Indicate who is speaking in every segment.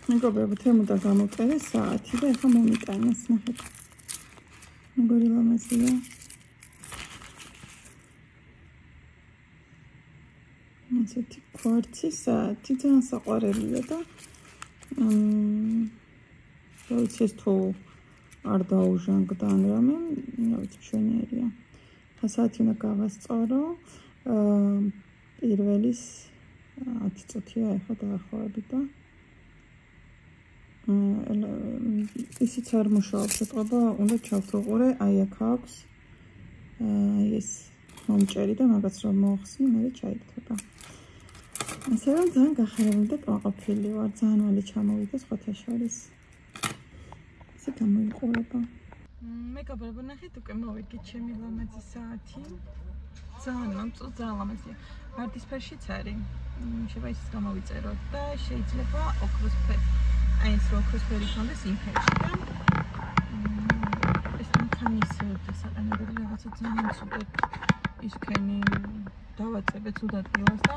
Speaker 1: მეგობრებო, თემოდა გამოვწერე საათი და ეხლა მომიტანეს, ნახეთ. მეგორი ლამაზია. ასეთი კვარცი საათი ძალიან საყვარელია და რა ვიცი ეს თუ არ დაუჟანგდა ან რამე, რა ვიცი მშვენიერია. საათი უნდა გავასწორო. პირველის 10 წუთია ეხლა დაახლოებით და ისიც არ მუშაობს, ეტყობა, უნდა ჩავთოყურე, აი აქ აქვს ეს მომჭერი და მაგაც რომ მოხსნი, მე ჩაიგდება. ასე რომ ძალიან გახარებული და კმაყოფილი ვარ, ძალიან მალე ჩამოვიდა სხვათა შორის. ესე გამოიყურება. მეგობრებო, ნახეთ უკვე მოვიდი ჩემი ლამაზი საათი. ძალიან მომწონს, ძალიან ლამაზია. ვარდისფერშიც არის. შეიძლება ისიც გამოვიწეროთ და შეიძლება ოქროსფერი. აი ეს ოქროსფერი ქონდეს იმ ფერში და ეს მანქანის დასაყენებელი რაღაცა ძალიან სუპერ ისქენი დავაწებეთ უდადილას და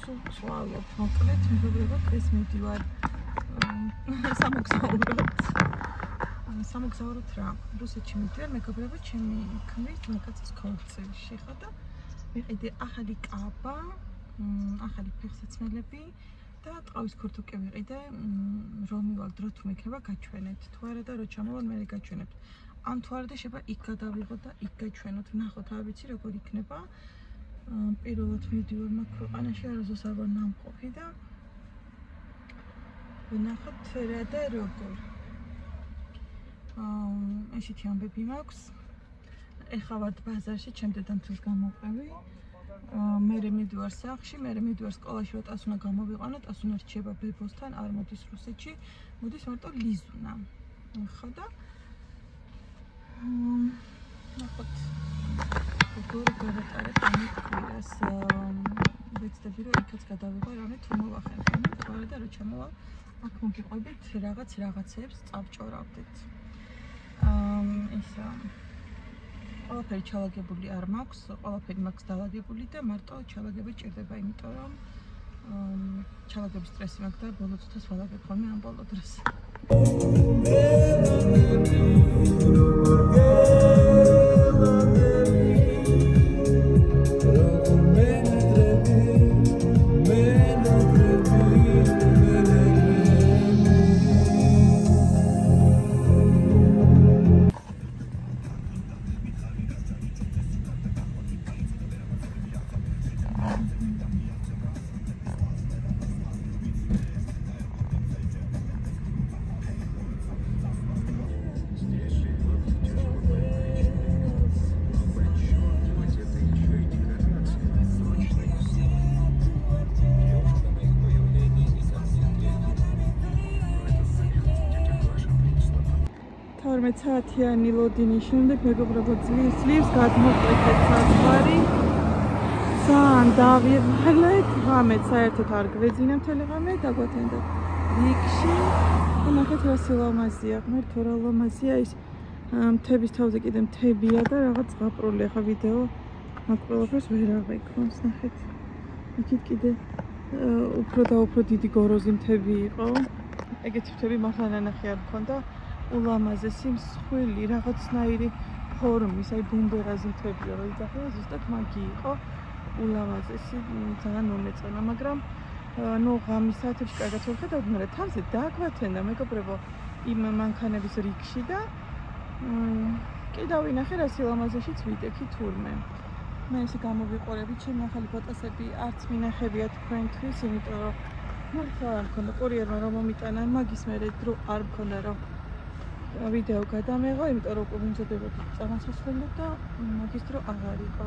Speaker 1: სულ წვალობ. მოკლედ, მეგობრებო, დღეს მივდივარ სამოგზაუროთ რა. რუსეთში მივდივარ, მეგობრებო, ჩემი ქმრის ძმაკაცის ქორწილში ხა და ვიყიდე ახალი კაბა, ახალი ფეხსაცმელები და ტყავის ქორთუკი ვიყიდე, რომ მივალ დრო თუ მექნება გაჩვენეთ. თუ არა და რო ჩამოვალ მე გაჩვენებთ. ან თუ არა და შეიძლება იქ გადავიღოთ და იქ გაჩვენოთ. ნახოთ, არ ვიცი როგორ იქნება. პირველად მივდივარ მაგ ქვეყანაში, არასდროს არ ვარ ნამყოფი და ვნახოთ რა და როგორ. ესეთი ამბები მაქვს. ეხლა ვარ ბაზარში, ჩემ დედამთილს გამოვყევი. მერე მივდივარ სახლში, მერე მივდივარ სკოლაში, რომ ტასუნა გამოვიყვანო, ტასუნა რჩება ბებოსთან, არ მოდის რუსეთში, მოდის მარტო ლიზუნა. ხა და ნახოთ როგორ გავატარებ ამ კვირას. ვეცდები რომ იქაც გადავიღო რამე თუ მოვახერხო, თუ არა და რო ჩამოვალ, აქ მოგიყვებით რაღაცეებს წავჭორავდეთ. ისა ყველაფერი ჩალაგებული არ მაქვს, ყველაფერი მაქვს დალაგებული და მარტო ჩალაგება ჭირდება, იმიტომ რომ ჩალაგების სტრესი მაქვს და ბოლო წუთას ვალაგებ ხოლმე ამ ბოლო დროს. საათიანი ლოდინის შემდეგ მეგობრებო ძლივს გადმოყვეთ საწყარი. ძალიან დავიღალეთ, ღამე საერთოდ არ გვეძინა მთელი ღამე, დაგვათენდა რიქში. და ნახეთ რა სილამაზია, ღმერთო რა ლამაზია ის მთების თავზე კიდე მთებია და რაღაც ზღაპრული. ახლა ვიდეო მაგ ყველაფერს ვერ აღიქონს, ნახეთ. იქით კიდე უფრო და უფრო დიდი გოროზი მთები იყო. ეგეთი მთები მართლა ნანახი არ მქონდა. ულამაზესი მსხვილი რაღაცნაირი ფორმის, აი ბუმბერაზი მთებია, რომ იძახება, ზუსტად მაგი იყო. ულამაზესი, ძალიან მომეწონა, მაგრამ ნუ ღამის საათებში კარგად ვხედავთ, მაგრამ თავზე დააგვათენდა მეგობრებო იმ მანქანების რიქში და კი დავინახე რა სილამაზეშიც ვიდექი თურმე. მე ესე გამოვიყურები, ჩემი ახალი ფოტოსები არც მინახებია თქვენთვის, იმიტომ რომ მართლა არ მქონდა კურიერმა რომ მომიტანა, მაგის მერე დრო არ მქონდა რომ ვიდეო გადამეღო, იმიტომ რომ უკვე მიმზადებოდი წამოსვლამდე და მაგის დრო აღარ იყო.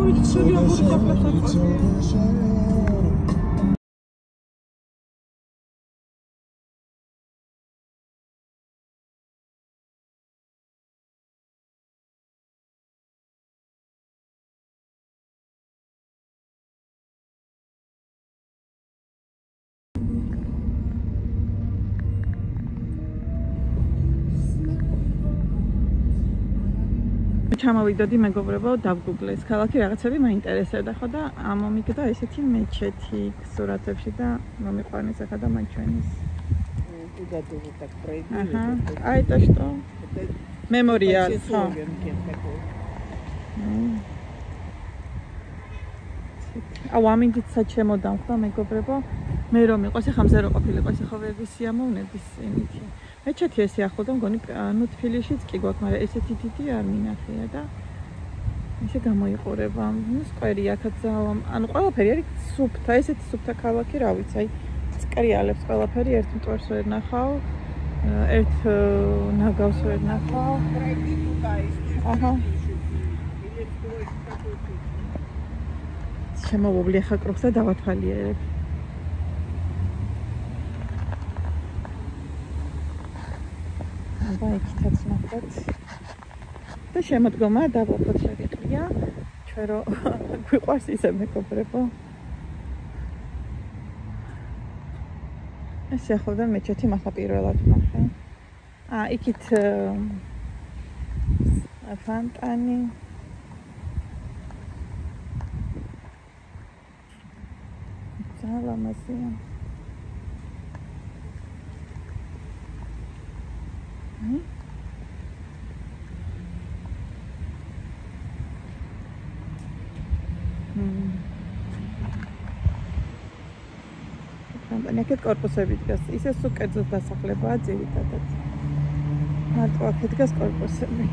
Speaker 1: როგორი ცელი ამბური კაფესაც ჩამოვიდოდი მეგობრებო, დავგუგლეს ქალაქი, რაღაცები მაინტერესებდა ხო და მომიგდა ესეთი მეჩეთი სურათებში და მომიყვანეს ახლა და მაჩვენის.
Speaker 2: Туда тоже так пройду.
Speaker 1: Ага. А это что? Мемориал. აუ ამინდით საჩემო დამხდა მეგობრებო. მე რომ იყოს ახლა მზე რო ყოფილიყო ეს ხო ვერ ვისიამოვნების იმითი. მეჩეთი ესე ახლო და მგონი ნუ თბილისშიც კი გვაქვს, მაგრამ ესეთი დიდი არ მინახია და ისე გამოიყურება. ნუ სკვერი აქაც ანუ ყველაფერი არის სუფთა, ესეთი სუფთა ქალაქი, რა ვიცი, აი წკრიალებს ყველაფერი ერთ მტვერს ვერ ნახავ, ერთ ნაგავს ვერ ნახავ. აჰა. შემოვობლი ახლა კრუხს და დავათვალიერებ. იქითაც ნახოთ და შემოდგომა დავაყოთ შეგეყრია ჩვენ რო გვიყვარს ისე მეგობრებო ეს ახლა მეჩეთი მახლა პირველად ნახე იქით ფონტანი ძალამაზია ნაკეთ კორპუსები დგას. ისე სუკერძოს დასახლებაა ძირითადად. მარტო აქ დგას კორპუსები.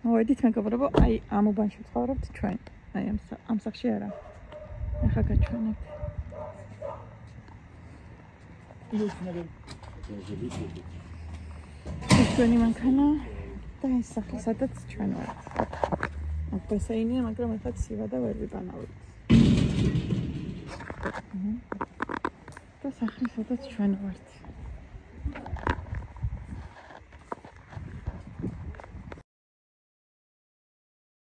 Speaker 1: მოვედით მეგობრებო, აი ამ უბანში ვცხოვრობთ ჩვენ. აი ამ სახში არა. ახლა გაჩვენებთ. ჩვენი მანქანა და ეს სახლი სადაც ჩვენ ვართ. აქ ბესეინია, მაგრამ ახლა ცივა და ვერ ვიტანავთ. და სახლი სადაც ჩვენ ვართ.